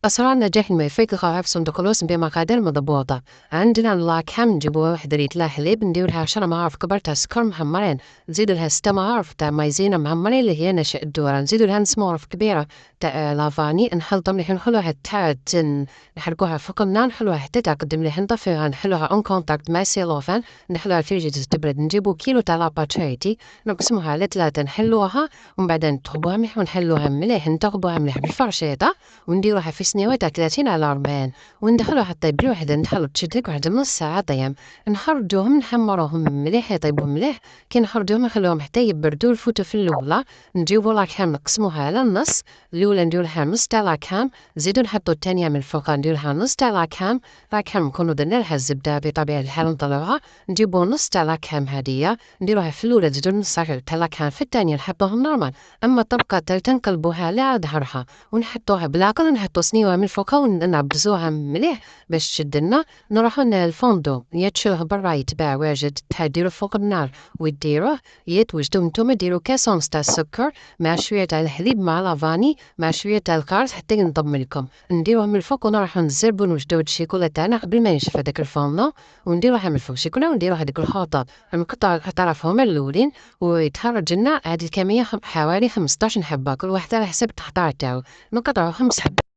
أسرار النجاح المفيدة في صندوق بمقادير مضبوطة. عندنا اللاكام نجيبوا وحدة لتر حليب نديرولها 10 معالق كبار تاع سكر محمرين، نزيدو لها 6 معالق تاع مايزينا محمرين اللي هي نشا الذرة، نزيدو لها نص معلقة كبيرة تاع لافاني، نخلطهم مليح نخلوها حتى نحرقوها فوق النار نخلوها حتى تعقد مليح، نطفيوها نحلوها اون كونتاكت مع السيلوفان، نخلوها الفريجيتر تبرد، نجيبو كيلو تاع لاباتشيتي نقسموها على 3 نحلوها ومن بعد نطهبوها مليح ونحلوها مليح نطغبوها مليح بالفرشيطة ونديروها في صينية تاع 30 على 40 وندخلوها طيب بوحدة نحل تشد واحد نص ساعة طيب، نخرجوهم نحمروهم مليح يطيبوا مليح، كي نخرجوهم نخلوهم حتى يبردوا نفوتوا في اللولة، نجيبو لاكام نقسموها على النص، الأولى نديرولها نص تاع لاكام، نزيدو نحطو التانية من الفوق نديرولها نص تاع لاكام نكونو درنا لها الزبدة بطبيعة الحال نطلعوها، نجيبو نص تاع لاكام هادية نديروها في الأولى نزيدو نص تاع لاكام في التانية نحطوها نورمال، أما الطبقة التالتة نقلبوها على ظهرها ونحطوها بالعقل نحطو صنيوة من فوقها ونعبزوها مليح باش تشدلنا، نروحو للفوندو يا تشوه برا يتباع واجد ديرو فوق النار وديروه يا توجدو نتوما ديرو كاس ونص تاع السكر مع شوية تاع الحليب مع لافاني مع شوية تاع الكارز حتى ينضم لكم، نديروه من الفوق ونروحو نزربو نوجدو الشيكولا تاعنا قبل ما ينشف هداك الفوندو ونديروها من الفوق الشيكولا ونديرو هاديك الخوطة نقطع طرفهم الأولين ويتخرج لنا هادي الكمية حوالي 15 حبة كل واحدة على حسب التحضير تاعو، نقطعو 5 حبات